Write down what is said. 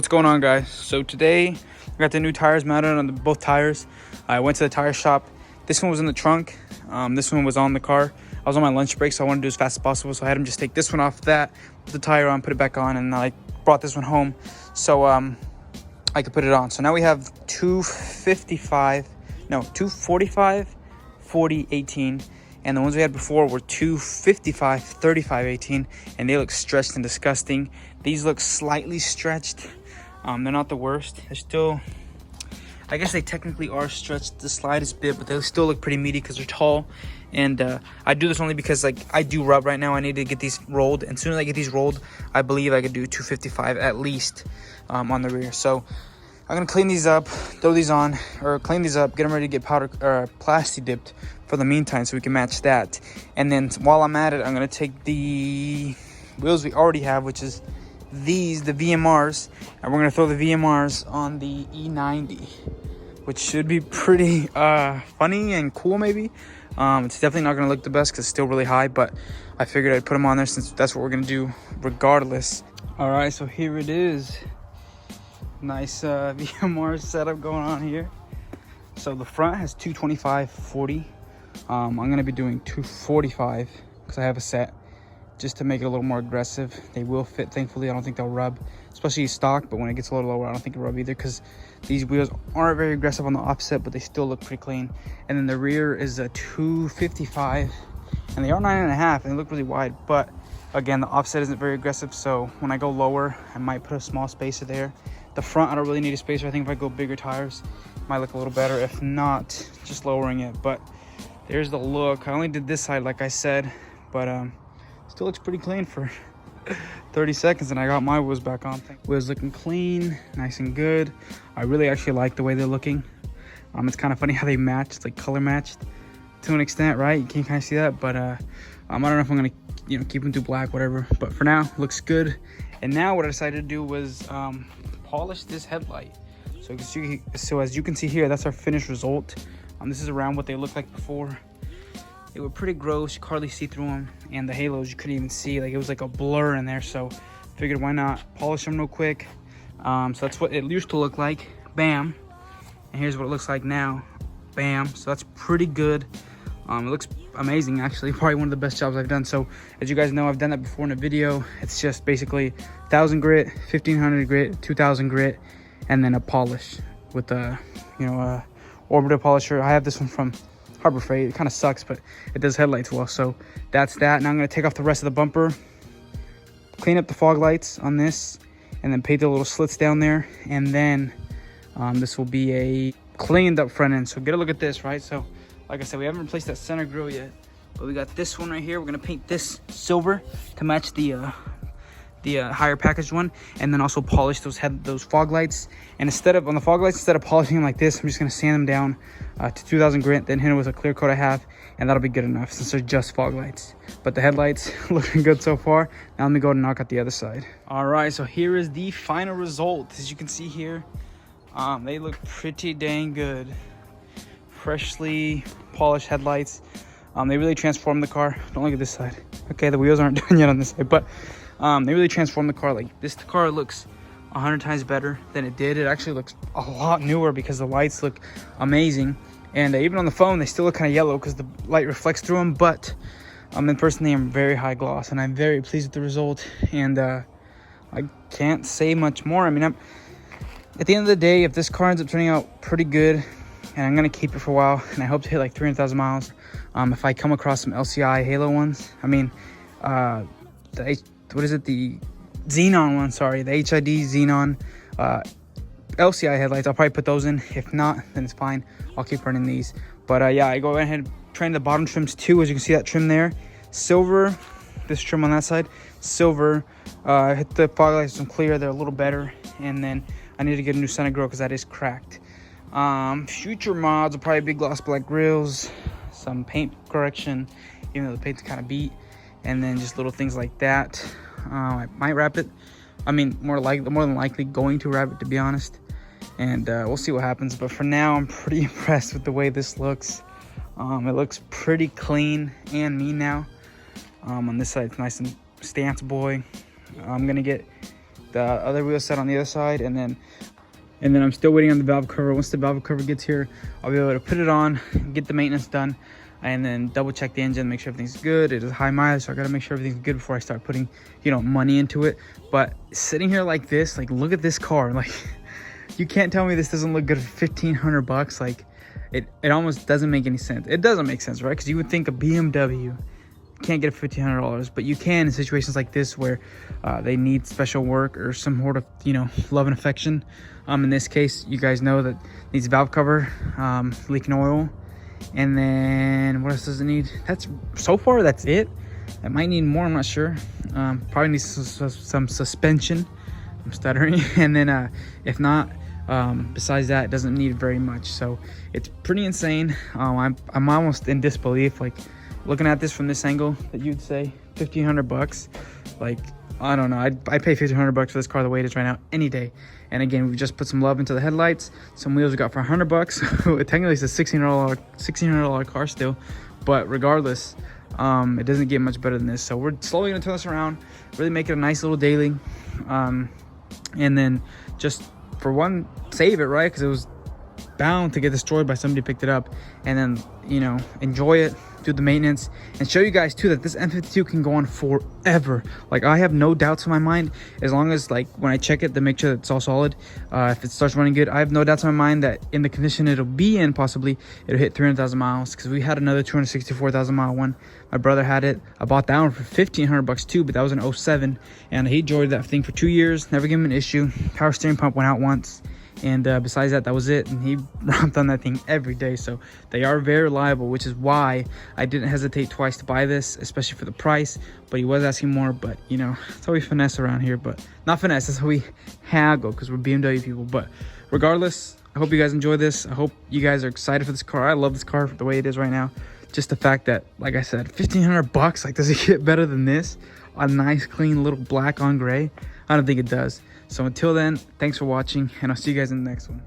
What's going on, guys? So today I got the new tires mounted on both tires. I went to the tire shop. This one was in the trunk. This one was on the car. I was on my lunch break, so I wanted to do as fast as possible. So I had him just take this one off that, put the tire on, put it back on, and I brought this one home so I could put it on. So now we have 245, 40, 18. And the ones we had before were 255, 35, 18. And they look stretched and disgusting. These look slightly stretched. They're not the worst. They're still, I guess they technically are stretched the slightest bit, but they still look pretty meaty because they're tall. And I do this only because I do rub right now. I need to get these rolled. And as soon as I get these rolled, I believe I could do 255 at least on the rear. So I'm gonna clean these up, throw these on, or clean these up, get them ready to get powder or plasti dipped for the meantime so we can match that. And then while I'm at it, I'm gonna take the wheels we already have, which is these, the VMRs, and we're gonna throw the VMRs on the E90, which should be pretty funny and cool maybe. It's definitely not gonna look the best because it's still really high, but I figured I'd put them on there since that's what we're gonna do regardless. All right, so here it is. Nice VMR setup going on here. So the front has 225, 40. I'm gonna be doing 245 because I have a set just to make it a little more aggressive. They will fit, thankfully. I don't think they'll rub, especially stock, but when it gets a little lower, I don't think it'll rub either because these wheels aren't very aggressive on the offset, but they still look pretty clean. And then the rear is a 255, and they are 9.5, and they look really wide, but again, the offset isn't very aggressive, so when I go lower, I might put a small spacer there. The front, I don't really need a spacer. I think if I go bigger tires, it might look a little better. If not, just lowering it. But there's the look. I only did this side, like I said, but still looks pretty clean for 30 seconds, and I got my wheels back on. Wheels looking clean, nice and good. I really actually like the way they're looking. It's kind of funny how they match. It's like color matched to an extent, right? You can kind of see that, but I don't know if I'm gonna, keep them to black, whatever. But for now, looks good. And now what I decided to do was polish this headlight. So as you can see here, that's our finished result. This is around what they looked like before. They were pretty gross. You could hardly see through them, and the halos you couldn't even see. Like, it was like a blur in there. So figured why not polish them real quick. So that's what it used to look like. Bam. And here's what it looks like now. Bam. So that's pretty good. It looks amazing, actually. Probably one of the best jobs I've done. So as you guys know, I've done that before in a video. It's just basically 1000 grit, 1500 grit, 2000 grit, and then a polish with a orbital polisher. I have this one from Harbor Freight. It kind of sucks, but it does headlights well. So that's that. Now I'm going to take off the rest of the bumper, clean up the fog lights on this, and then paint the little slits down there. And then this will be a cleaned up front end. So get a look at this, right? So like I said, we haven't replaced that center grille yet, but we got this one right here. We're gonna paint this silver to match the higher packaged one, and then also polish those fog lights. And instead of polishing them like this, I'm just gonna sand them down to 2000 grit, then hit it with a clear coat I have, and that'll be good enough since they're just fog lights. But the headlights looking good so far. Now let me go and knock out the other side. All right, so here is the final result. As you can see here, they look pretty dang good. Freshly polished headlights. They really transformed the car. Don't look at this side. Okay, the wheels aren't done yet on this side, but they really transformed the car. Like this, the car looks 100 times better than it did. It actually looks a lot newer because the lights look amazing, and even on the phone they still look kind of yellow because the light reflects through them. But in person they are very high gloss, and I'm very pleased with the result. And I can't say much more. I mean, at the end of the day, if this car ends up turning out pretty good, and I'm gonna keep it for a while, and I hope to hit like 300,000 miles. If I come across some LCI Halo ones, the Xenon one, sorry, the HID Xenon LCI headlights, I'll probably put those in. If not, then it's fine. I'll keep running these. But yeah, I go ahead and train the bottom trims too. As you can see, that trim there, silver. This trim on that side, silver. Hit the fog lights some clear. They're a little better. And then I need to get a new center grille because that is cracked. Future mods will probably be gloss black grills, some paint correction, even though the paint's kind of beat, and then just little things like that. I might wrap it. More than likely going to wrap it, to be honest. And we'll see what happens. But for now, I'm pretty impressed with the way this looks. It looks pretty clean and mean now. On this side, it's nice and stance boy. I'm gonna get the other wheel set on the other side, and then I'm still waiting on the valve cover. Once the valve cover gets here, I'll be able to put it on, get the maintenance done, and then double check the engine, make sure everything's good. It is high mileage, so I gotta make sure everything's good before I start putting, you know, money into it. But sitting here like this, like, look at this car. Like, you can't tell me this doesn't look good for $1,500. Like, it almost doesn't make any sense. It doesn't make sense, right? Because you would think a BMW can't get it for $1,500, but you can in situations like this where they need special work or some sort of, you know, love and affection. In this case, you guys know that needs valve cover, leaking oil, and then what else does it need? So far that's it. It might need more, I'm not sure. Probably needs some suspension. I'm stuttering. And then if not, besides that, it doesn't need very much. So it's pretty insane. I'm almost in disbelief, like, looking at this from this angle, that you'd say $1,500. Like, I don't know, I'd pay $1,500 for this car the way it is right now any day. And again, we just put some love into the headlights, some wheels we got for $100. Technically it's a $1,600 car still, but regardless, it doesn't get much better than this. So we're slowly gonna turn this around, really make it a nice little daily, and then just for one, save it, right? Because it was bound to get destroyed by somebody who picked it up, and then, you know, enjoy it, do the maintenance, and show you guys too that this M52 can go on forever. Like, I have no doubts in my mind, as long as, like, when I check it to make sure that it's all solid, if it starts running good, I have no doubts in my mind that in the condition it'll be in, possibly it'll hit 300,000 miles. Because we had another 264,000 mile one. My brother had it. I bought that one for $1,500 too, but that was an 07, and he enjoyed that thing for 2 years, never gave him an issue. Power steering pump went out once, and besides that was it. And he romped on that thing every day. So they are very reliable, which is why I didn't hesitate twice to buy this, especially for the price. But he was asking more, but, you know, that's how we finesse around here. But not finesse, that's how we haggle, because we're BMW people. But regardless, I hope you guys enjoy this. I hope you guys are excited for this car. I love this car the way it is right now. Just the fact that, like I said, $1,500, like, does it get better than this? A nice clean little black on gray? I don't think it does. So until then, thanks for watching, and I'll see you guys in the next one.